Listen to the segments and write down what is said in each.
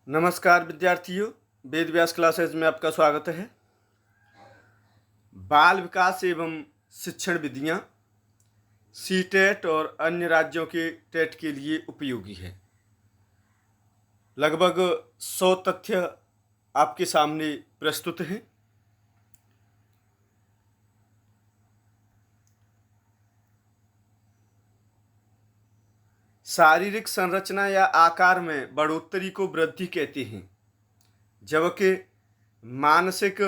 नमस्कार विद्यार्थियों, वेद व्यास क्लासेज में आपका स्वागत है। बाल विकास एवं शिक्षण विधियां सीटेट और अन्य राज्यों के टेट के लिए उपयोगी है। लगभग 100 तथ्य आपके सामने प्रस्तुत हैं। शारीरिक संरचना या आकार में बढ़ोतरी को वृद्धि कहते हैं, जबकि मानसिक,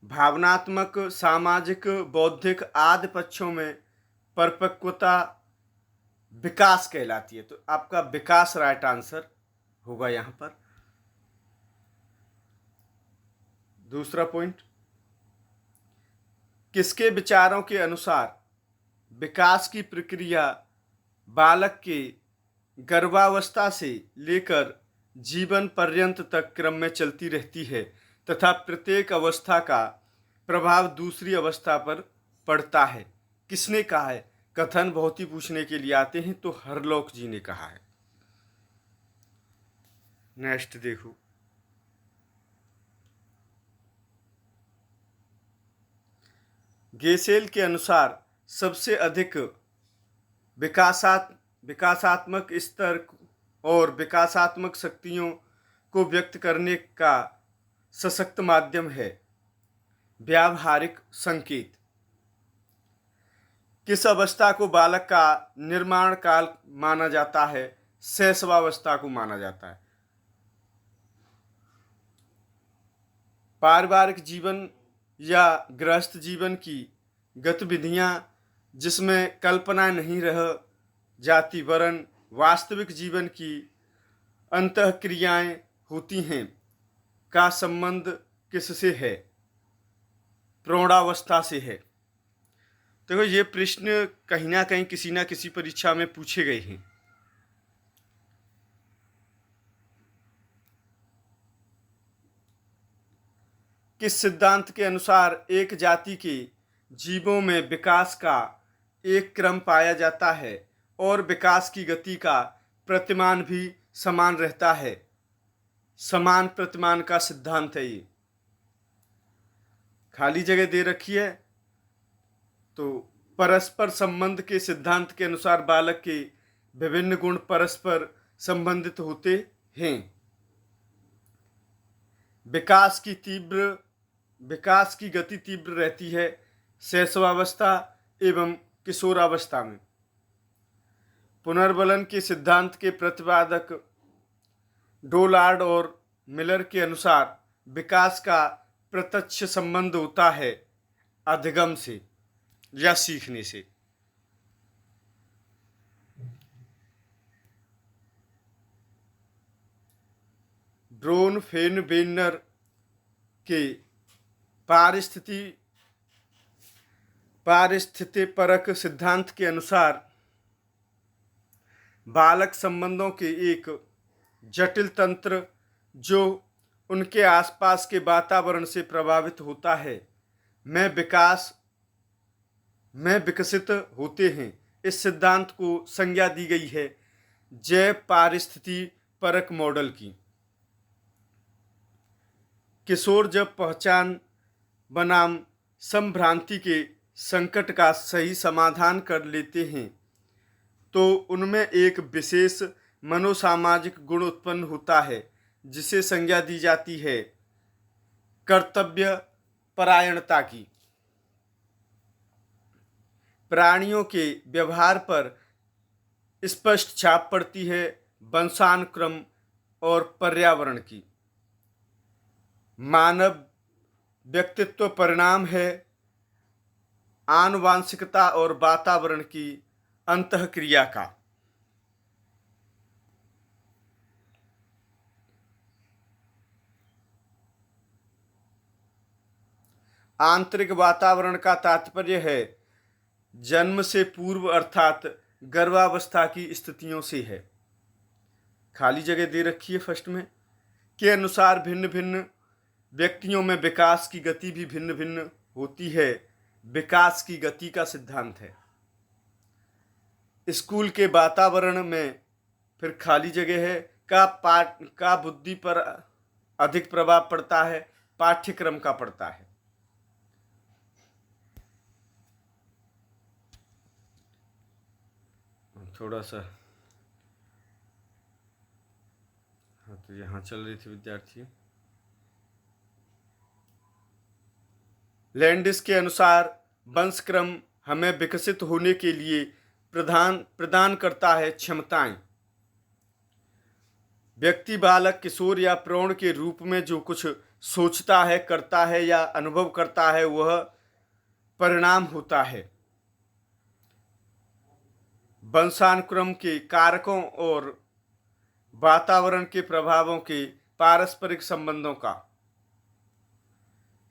भावनात्मक, सामाजिक, बौद्धिक आदि पक्षों में परिपक्वता विकास कहलाती है। तो आपका विकास राइट आंसर होगा यहां पर। दूसरा पॉइंट, किसके विचारों के अनुसार विकास की प्रक्रिया बालक के गर्भावस्था से लेकर जीवन पर्यंत तक क्रम में चलती रहती है तथा प्रत्येक अवस्था का प्रभाव दूसरी अवस्था पर पड़ता है? किसने कहा है? कथन बहुत ही पूछने के लिए आते हैं, तो हरलॉक जी ने कहा है। नेक्स्ट देखो, गेसेल के अनुसार सबसे अधिक विकासात्मक स्तर और विकासात्मक शक्तियों को व्यक्त करने का सशक्त माध्यम है व्यावहारिक संकेत। किस अवस्था को बालक का निर्माण काल माना जाता है? शैशवावस्था को माना जाता है। पारिवारिक जीवन या गृहस्थ जीवन की गतिविधियां जिसमें कल्पना नहीं रह जाती वरन वास्तविक जीवन की अंतःक्रियाएं होती हैं का संबंध किससे है? प्रौढ़ावस्था से है। देखो, ये प्रश्न कहीं ना कहीं किसी ना किसी परीक्षा में पूछे गए हैं। किस सिद्धांत के अनुसार एक जाति के जीवों में विकास का एक क्रम पाया जाता है और विकास की गति का प्रतिमान भी समान रहता है? समान प्रतिमान का सिद्धांत है ये। खाली जगह दे रखी है। तो परस्पर संबंध के सिद्धांत के अनुसार बालक के विभिन्न गुण परस्पर संबंधित होते हैं। विकास की गति तीव्र रहती है शैशवावस्था एवं किशोरावस्था में। पुनर्बलन के सिद्धांत के प्रतिपादक डोलार्ड और मिलर के अनुसार विकास का प्रत्यक्ष संबंध होता है अधिगम से या सीखने से। ब्रोन फेनबेनर के पारिस्थितिपरक सिद्धांत के अनुसार बालक संबंधों के एक जटिल तंत्र जो उनके आसपास के वातावरण से प्रभावित होता है में विकसित होते हैं। इस सिद्धांत को संज्ञा दी गई है जैव पारिस्थितिपरक मॉडल की। किशोर जब पहचान बनाम संभ्रांति के संकट का सही समाधान कर लेते हैं तो उनमें एक विशेष मनोसामाजिक गुण उत्पन्न होता है जिसे संज्ञा दी जाती है कर्तव्य परायणता की। प्राणियों के व्यवहार पर स्पष्ट छाप पड़ती है वंशानुक्रम और पर्यावरण की। मानव व्यक्तित्व परिणाम है आनुवांशिकता और वातावरण की अंतःक्रिया का। आंतरिक वातावरण का तात्पर्य है जन्म से पूर्व अर्थात गर्भावस्था की स्थितियों से है। खाली जगह दे रखी है फर्स्ट में। के अनुसार भिन्न भिन्न व्यक्तियों में विकास की गति भी भिन्न भिन्न होती है। विकास की गति का सिद्धांत है। स्कूल के वातावरण में फिर खाली जगह है का बुद्धि पर अधिक प्रभाव पड़ता है, पाठ्यक्रम का पड़ता है। थोड़ा सा हाँ, तो यहाँ चल रही थी विद्यार्थी। लैंडिस के अनुसार वंशक्रम हमें विकसित होने के लिए प्रदान करता है क्षमताएं। व्यक्ति बालक, किशोर या प्रौढ़ के रूप में जो कुछ सोचता है, करता है या अनुभव करता है, वह परिणाम होता है वंशानुक्रम के कारकों और वातावरण के प्रभावों के पारस्परिक संबंधों का।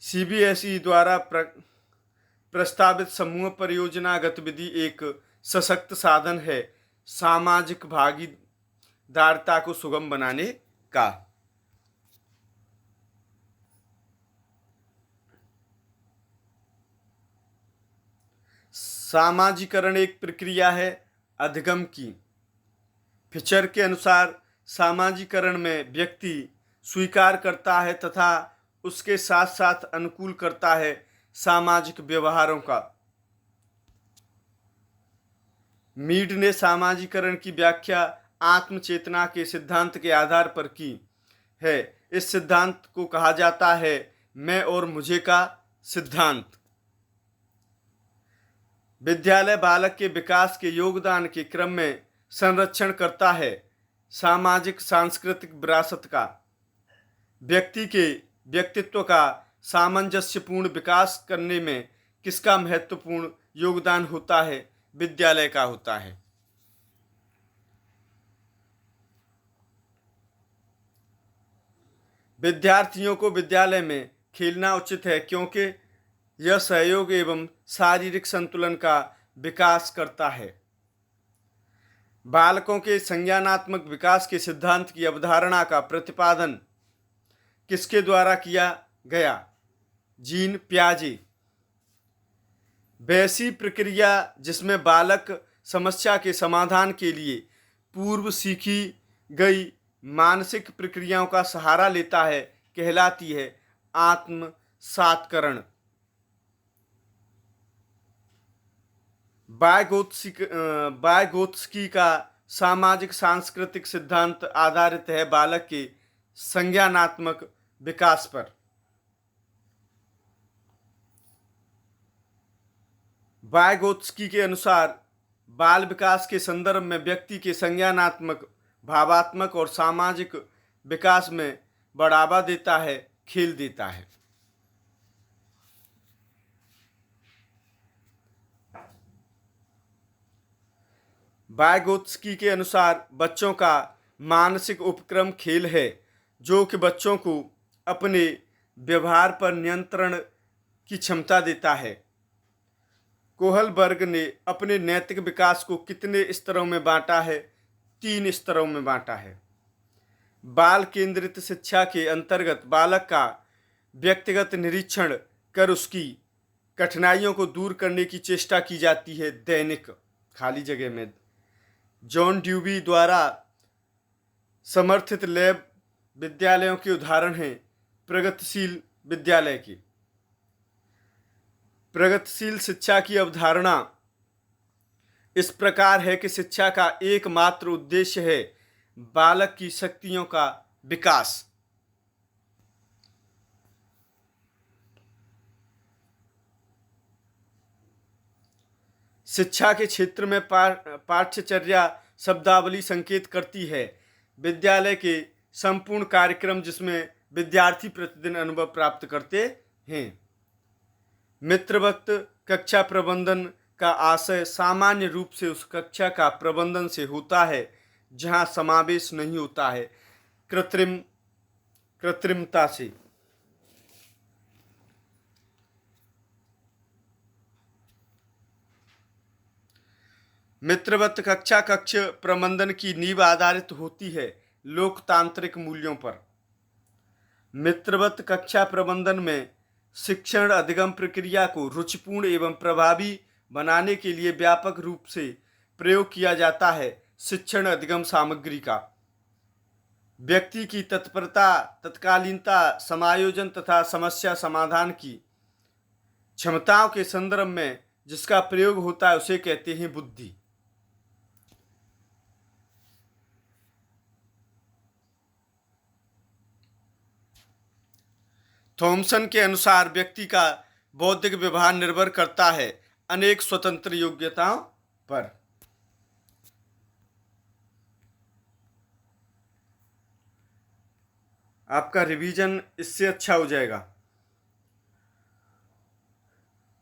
सीबीएसई द्वारा प्रस्तावित समूह परियोजना गतिविधि एक सशक्त साधन है सामाजिक भागीदारिता को सुगम बनाने का। सामाजिकरण एक प्रक्रिया है अधिगम की। फिशर के अनुसार सामाजिकरण में व्यक्ति स्वीकार करता है तथा उसके साथ साथ अनुकूल करता है सामाजिक व्यवहारों का। मीड ने सामाजिकरण की व्याख्या आत्मचेतना के सिद्धांत के आधार पर की है। इस सिद्धांत को कहा जाता है मैं और मुझे का सिद्धांत। विद्यालय बालक के विकास के योगदान के क्रम में संरक्षण करता है सामाजिक सांस्कृतिक विरासत का। व्यक्ति के व्यक्तित्व का सामंजस्यपूर्ण विकास करने में किसका महत्वपूर्ण योगदान होता है? विद्यालय का होता है। विद्यार्थियों को विद्यालय में खेलना उचित है क्योंकि यह सहयोग एवं शारीरिक संतुलन का विकास करता है। बालकों के संज्ञानात्मक विकास के सिद्धांत की अवधारणा का प्रतिपादन किसके द्वारा किया गया? जीन पियाजे। वैसी प्रक्रिया जिसमें बालक समस्या के समाधान के लिए पूर्व सीखी गई मानसिक प्रक्रियाओं का सहारा लेता है कहलाती है आत्मसात्करण। वाइगोत्स्की का सामाजिक सांस्कृतिक सिद्धांत आधारित है बालक के संज्ञानात्मक विकास पर। वाइगोत्स्की के अनुसार बाल विकास के संदर्भ में व्यक्ति के संज्ञानात्मक, भावात्मक और सामाजिक विकास में बढ़ावा देता है, खेल देता है। वाइगोत्स्की के अनुसार बच्चों का मानसिक उपक्रम खेल है जो कि बच्चों को अपने व्यवहार पर नियंत्रण की क्षमता देता है। कोहलबर्ग ने अपने नैतिक विकास को कितने स्तरों में बांटा है? 3 स्तरों में बांटा है। बाल केंद्रित शिक्षा के अंतर्गत बालक का व्यक्तिगत निरीक्षण कर उसकी कठिनाइयों को दूर करने की चेष्टा की जाती है दैनिक खाली जगह में। जॉन ड्यूबी द्वारा समर्थित लैब विद्यालयों के उदाहरण हैं प्रगतिशील विद्यालय की। प्रगतिशील शिक्षा की अवधारणा इस प्रकार है कि शिक्षा का एकमात्र उद्देश्य है बालक की शक्तियों का विकास। शिक्षा के क्षेत्र में पाठ्यचर्या शब्दावली संकेत करती है विद्यालय के संपूर्ण कार्यक्रम जिसमें विद्यार्थी प्रतिदिन अनुभव प्राप्त करते हैं। मित्रवत कक्षा प्रबंधन का आशय सामान्य रूप से उस कक्षा का प्रबंधन से होता है जहां समावेश नहीं होता है कृत्रिमता से। मित्रवत कक्षा कक्ष प्रबंधन की नींव आधारित होती है लोकतांत्रिक मूल्यों पर। मित्रवत कक्षा प्रबंधन में शिक्षण अधिगम प्रक्रिया को रुचिपूर्ण एवं प्रभावी बनाने के लिए व्यापक रूप से प्रयोग किया जाता है शिक्षण अधिगम सामग्री का। व्यक्ति की तत्परता, तत्कालीनता, समायोजन तथा समस्या समाधान की क्षमताओं के संदर्भ में जिसका प्रयोग होता है उसे कहते हैं बुद्धि। थॉमसन के अनुसार व्यक्ति का बौद्धिक व्यवहार निर्भर करता है अनेक स्वतंत्र योग्यताओं पर। आपका रिवीजन इससे अच्छा हो जाएगा।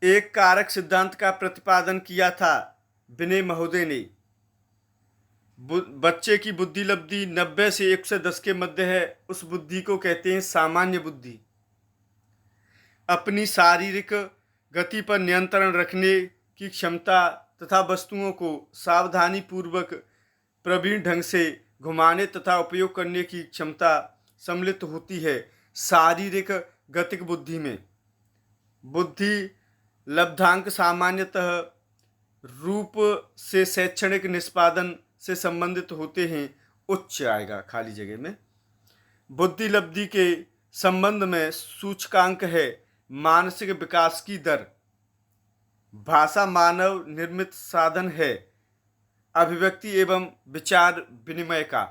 एक कारक सिद्धांत का प्रतिपादन किया था विनय महोदय ने। बच्चे की बुद्धि लब्धि 90 से 110 के मध्य है, उस बुद्धि को कहते हैं सामान्य बुद्धि। अपनी शारीरिक गति पर नियंत्रण रखने की क्षमता तथा वस्तुओं को सावधानी पूर्वक प्रवीण ढंग से घुमाने तथा उपयोग करने की क्षमता सम्मिलित होती है शारीरिक गतिक बुद्धि में। बुद्धि लब्धांक सामान्यतः रूप से शैक्षणिक निष्पादन से संबंधित होते हैं। उच्च आएगा खाली जगह में। बुद्धि लब्धि के संबंध में सूचकांक है मानसिक विकास की दर। भाषा मानव निर्मित साधन है अभिव्यक्ति एवं विचार विनिमय का।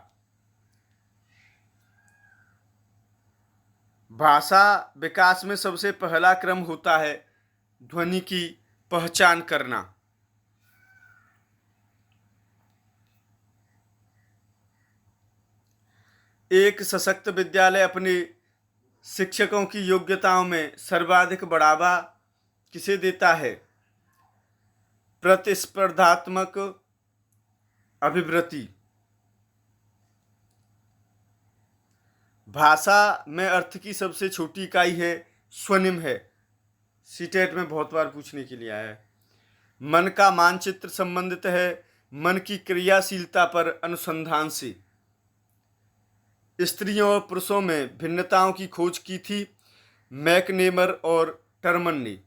भाषा विकास में सबसे पहला क्रम होता है ध्वनि की पहचान करना। एक सशक्त विद्यालय अपने शिक्षकों की योग्यताओं में सर्वाधिक बढ़ावा किसे देता है? प्रतिस्पर्धात्मक अभिवृत्ति। भाषा में अर्थ की सबसे छोटी इकाई है स्वनिम है। सीटेट में बहुत बार पूछने के लिए आया है। मन का मानचित्र संबंधित है मन की क्रियाशीलता पर अनुसंधान से। स्त्रियों और पुरुषों में भिन्नताओं की खोज की थी मैकनेमर और टर्मन ने।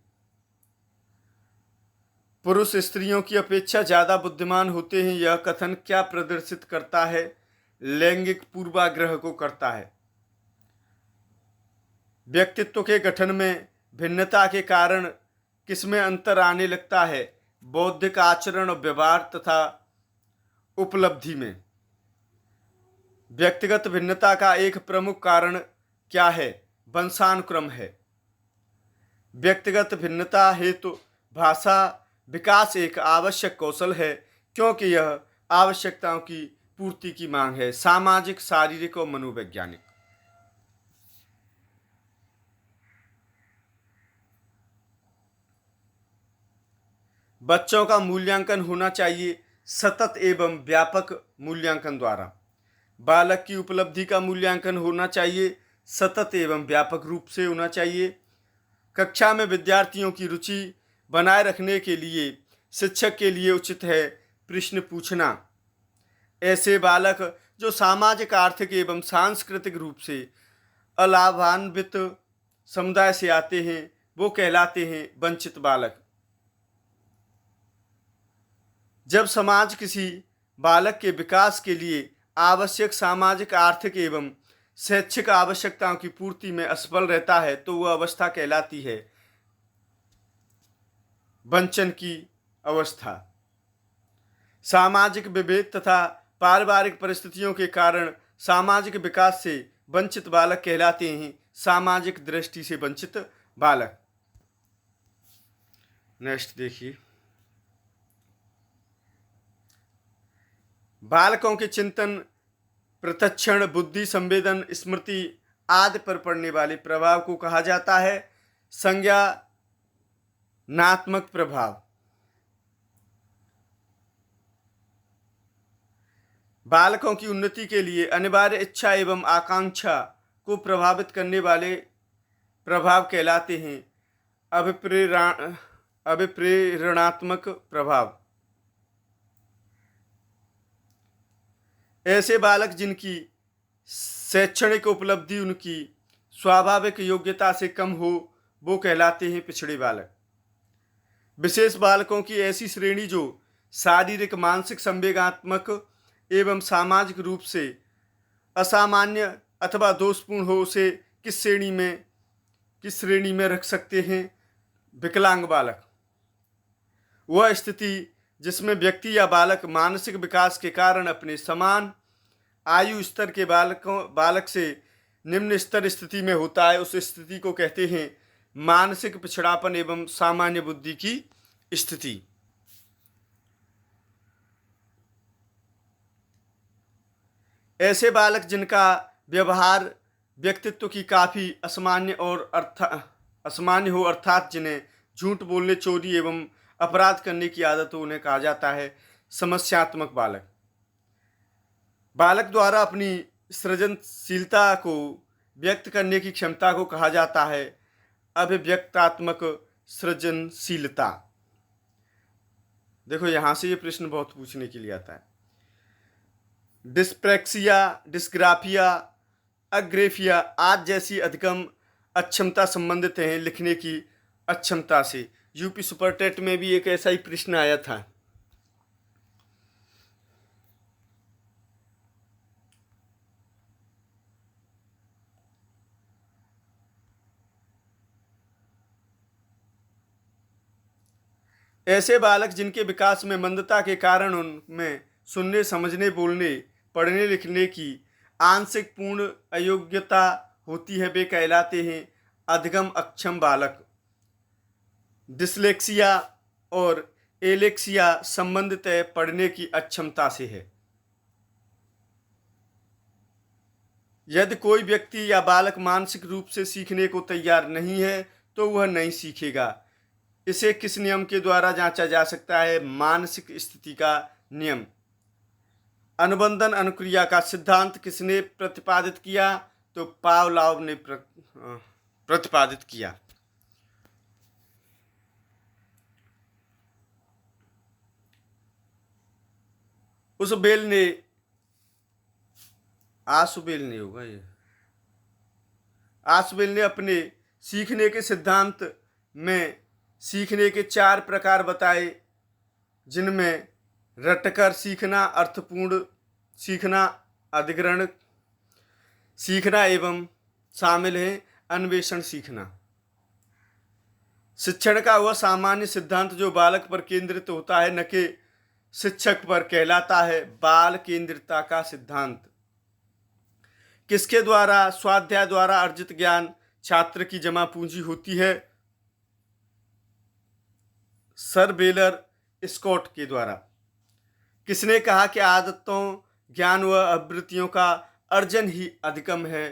पुरुष स्त्रियों की अपेक्षा ज़्यादा बुद्धिमान होते हैं, यह कथन क्या प्रदर्शित करता है? लैंगिक पूर्वाग्रह को करता है। व्यक्तित्व के गठन में भिन्नता के कारण किसमें अंतर आने लगता है? बौद्धिक आचरण और व्यवहार तथा उपलब्धि में। व्यक्तिगत भिन्नता का एक प्रमुख कारण क्या है? वंशानुक्रम है। व्यक्तिगत भिन्नता हेतु भाषा विकास एक आवश्यक कौशल है क्योंकि यह आवश्यकताओं की पूर्ति की मांग है। सामाजिक, शारीरिक और मनोवैज्ञानिक। बच्चों का मूल्यांकन होना चाहिए सतत एवं व्यापक मूल्यांकन द्वारा। बालक की उपलब्धि का मूल्यांकन होना चाहिए सतत एवं व्यापक रूप से होना चाहिए। कक्षा में विद्यार्थियों की रुचि बनाए रखने के लिए शिक्षक के लिए उचित है प्रश्न पूछना। ऐसे बालक जो सामाजिक, आर्थिक एवं सांस्कृतिक रूप से अलाभान्वित समुदाय से आते हैं वो कहलाते हैं वंचित बालक। जब समाज किसी बालक के विकास के लिए आवश्यक सामाजिक, आर्थिक एवं शैक्षिक आवश्यकताओं की पूर्ति में असफल रहता है तो वह अवस्था कहलाती है वंचन की अवस्था। सामाजिक विभेद तथा पारिवारिक परिस्थितियों के कारण सामाजिक विकास से वंचित बालक कहलाते हैं सामाजिक दृष्टि से वंचित बालक। नेक्स्ट देखिए। बालकों के चिंतन, प्रत्यक्षण, बुद्धि, संवेदन, स्मृति आदि पर पड़ने वाले प्रभाव को कहा जाता है संज्ञानात्मक प्रभाव। बालकों की उन्नति के लिए अनिवार्य इच्छा एवं आकांक्षा को प्रभावित करने वाले प्रभाव कहलाते हैं अभिप्रेरणात्मक प्रभाव। ऐसे बालक जिनकी शैक्षणिक उपलब्धि उनकी स्वाभाविक योग्यता से कम हो वो कहलाते हैं पिछड़े बालक। विशेष बालकों की ऐसी श्रेणी जो शारीरिक, मानसिक, संवेगात्मक एवं सामाजिक रूप से असामान्य अथवा दोषपूर्ण हो उसे किस श्रेणी में रख सकते हैं? विकलांग बालक। वह स्थिति जिसमें व्यक्ति या बालक मानसिक विकास के कारण अपने समान आयु स्तर के बालक से निम्न स्तर स्थिति में होता है, उस स्थिति को कहते हैं मानसिक पिछड़ापन एवं सामान्य बुद्धि की स्थिति। ऐसे बालक जिनका व्यवहार व्यक्तित्व की काफ़ी असामान्य हो, अर्थात जिन्हें झूठ बोलने, चोरी एवं अपराध करने की आदत हो, उन्हें कहा जाता है समस्यात्मक बालक। बालक द्वारा अपनी सृजनशीलता को व्यक्त करने की क्षमता को कहा जाता है अभिव्यक्तात्मक सृजनशीलता। देखो यहाँ से ये प्रश्न बहुत पूछने के लिए आता है। डिस्प्रैक्सिया, डिस्ग्राफिया, अग्रेफिया आज जैसी अधिगम अक्षमता संबंधित हैं लिखने की अक्षमता से। यूपी सुपर टेट में भी एक ऐसा ही प्रश्न आया था। ऐसे बालक जिनके विकास में मंदता के कारण उनमें सुनने, समझने, बोलने, पढ़ने लिखने की आंशिक पूर्ण अयोग्यता होती है, वे कहलाते हैं अधिगम अक्षम बालक। डिसलेक्सिया और एलेक्सिया संबंधित है पढ़ने की अक्षमता से है। यदि कोई व्यक्ति या बालक मानसिक रूप से सीखने को तैयार नहीं है तो वह नहीं सीखेगा। इसे किस नियम के द्वारा जांचा जा सकता है? मानसिक स्थिति का नियम। अनुबंधन अनुक्रिया का सिद्धांत किसने प्रतिपादित किया? तो पावलोव ने प्रतिपादित किया। आसुबेल ने अपने सीखने के सिद्धांत में सीखने के 4 प्रकार बताए, जिनमें रटकर सीखना, अर्थपूर्ण सीखना, अधिग्रहण सीखना एवं शामिल है अन्वेषण सीखना। शिक्षण का वह सामान्य सिद्धांत जो बालक पर केंद्रित होता है, न कि शिक्षक पर, कहलाता है बाल केंद्रितता का सिद्धांत। किसके द्वारा? स्वाध्याय द्वारा अर्जित ज्ञान छात्र की जमा पूंजी होती है। सर बेलर स्कॉट के द्वारा। किसने कहा कि आदतों, ज्ञान व आवृत्तियों का अर्जन ही अधिगम है?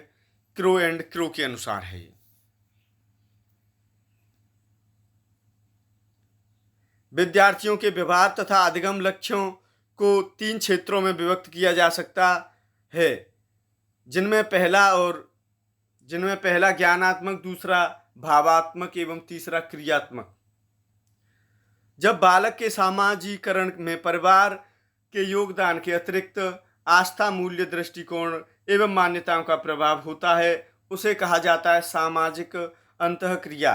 क्रो एंड क्रो के अनुसार है। विद्यार्थियों के व्यवहार तथा अधिगम लक्ष्यों को 3 क्षेत्रों में विभक्त किया जा सकता है, जिनमें पहला ज्ञानात्मक, दूसरा भावात्मक एवं तीसरा क्रियात्मक। जब बालक के सामाजिकरण में परिवार के योगदान के अतिरिक्त आस्था, मूल्य, दृष्टिकोण एवं मान्यताओं का प्रभाव होता है, उसे कहा जाता है सामाजिक अंतःक्रिया।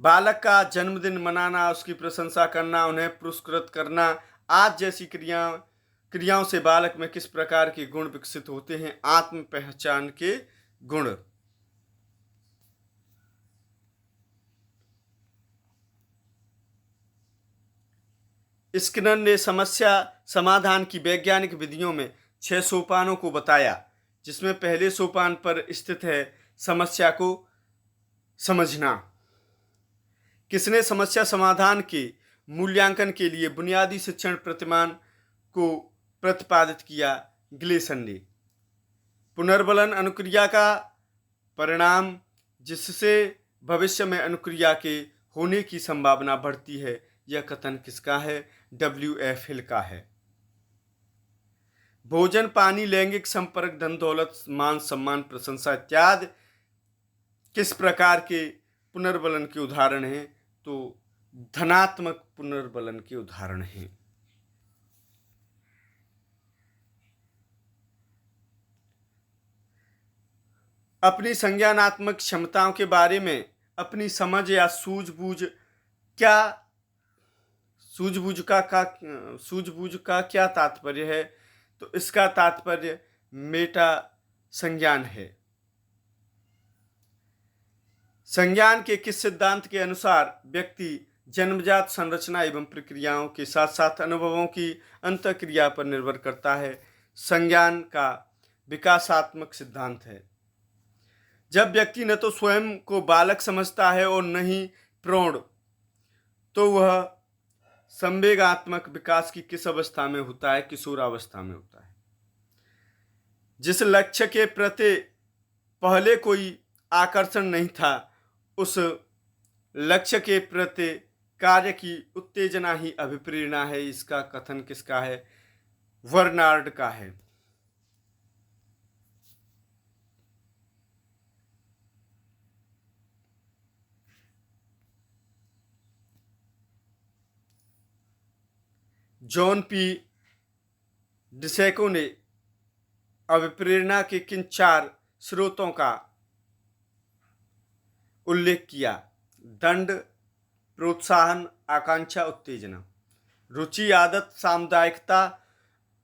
बालक का जन्मदिन मनाना, उसकी प्रशंसा करना, उन्हें पुरस्कृत करना आज जैसी क्रियाओं से बालक में किस प्रकार के गुण विकसित होते हैं? आत्म पहचान के गुण। स्किनर ने समस्या समाधान की वैज्ञानिक विधियों में 6 सोपानों को बताया, जिसमें पहले सोपान पर स्थित है समस्या को समझना। किसने समस्या समाधान के मूल्यांकन के लिए बुनियादी शिक्षण प्रतिमान को प्रतिपादित किया? ग्लेसन ने। पुनर्बलन अनुक्रिया का परिणाम जिससे भविष्य में अनुक्रिया के होने की संभावना बढ़ती है, यह कथन किसका है? WF हिल का है। भोजन, पानी, लैंगिक संपर्क, धन दौलत, मान सम्मान, प्रशंसा इत्यादि किस प्रकार के पुनर्बलन के उदाहरण हैं? तो धनात्मक पुनर्बलन के उदाहरण हैं। अपनी संज्ञानात्मक क्षमताओं के बारे में अपनी समझ या सूझबूझ का क्या तात्पर्य है? तो इसका तात्पर्य मेटा संज्ञान है। संज्ञान के किस सिद्धांत के अनुसार व्यक्ति जन्मजात संरचना एवं प्रक्रियाओं के साथ साथ अनुभवों की अंतःक्रिया पर निर्भर करता है? संज्ञान का विकासात्मक सिद्धांत है। जब व्यक्ति न तो स्वयं को बालक समझता है और न ही प्रौढ़, तो वह संवेगात्मक विकास की किस अवस्था में होता है? किशोरावस्था में होता है। जिस लक्ष्य के प्रति पहले कोई आकर्षण नहीं था, उस लक्ष्य के प्रति कार्य की उत्तेजना ही अभिप्रेरणा है। इसका कथन किसका है? वर्नार्ड का है। जॉन पी डिसेको ने अभिप्रेरणा के किन 4 स्रोतों का उल्लेख किया? दंड, प्रोत्साहन, आकांक्षा, उत्तेजना। रुचि, आदत, सामुदायिकता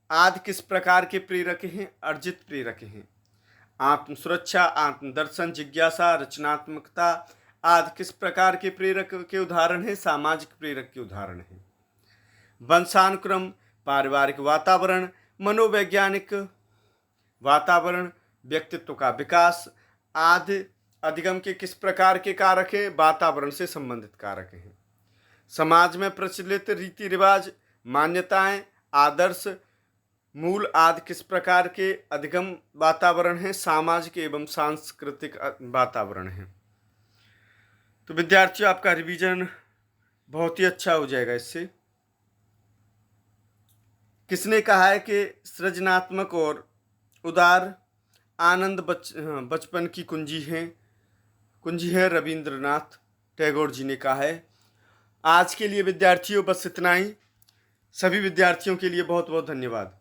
आदि किस प्रकार के प्रेरक हैं? अर्जित प्रेरक हैं। आत्म सुरक्षा, आत्मदर्शन, जिज्ञासा, रचनात्मकता आदि किस प्रकार के प्रेरक के उदाहरण हैं? सामाजिक प्रेरक के उदाहरण हैं। वंशानुक्रम, पारिवारिक वातावरण, मनोवैज्ञानिक वातावरण, व्यक्तित्व का विकास आदि अधिगम के किस प्रकार के कारक हैं? वातावरण से संबंधित कारक हैं। समाज में प्रचलित रीति रिवाज, मान्यताएं, आदर्श, मूल आदि किस प्रकार के अधिगम वातावरण हैं? सामाजिक एवं सांस्कृतिक वातावरण हैं। तो विद्यार्थियों, आपका रिवीजन बहुत ही अच्छा हो जाएगा इससे। किसने कहा है कि सृजनात्मक और उदार आनंद बचपन की कुंजी है? रविंद्रनाथ टैगोर जी ने कहा है। आज के लिए विद्यार्थियों बस इतना ही। सभी विद्यार्थियों के लिए बहुत बहुत धन्यवाद।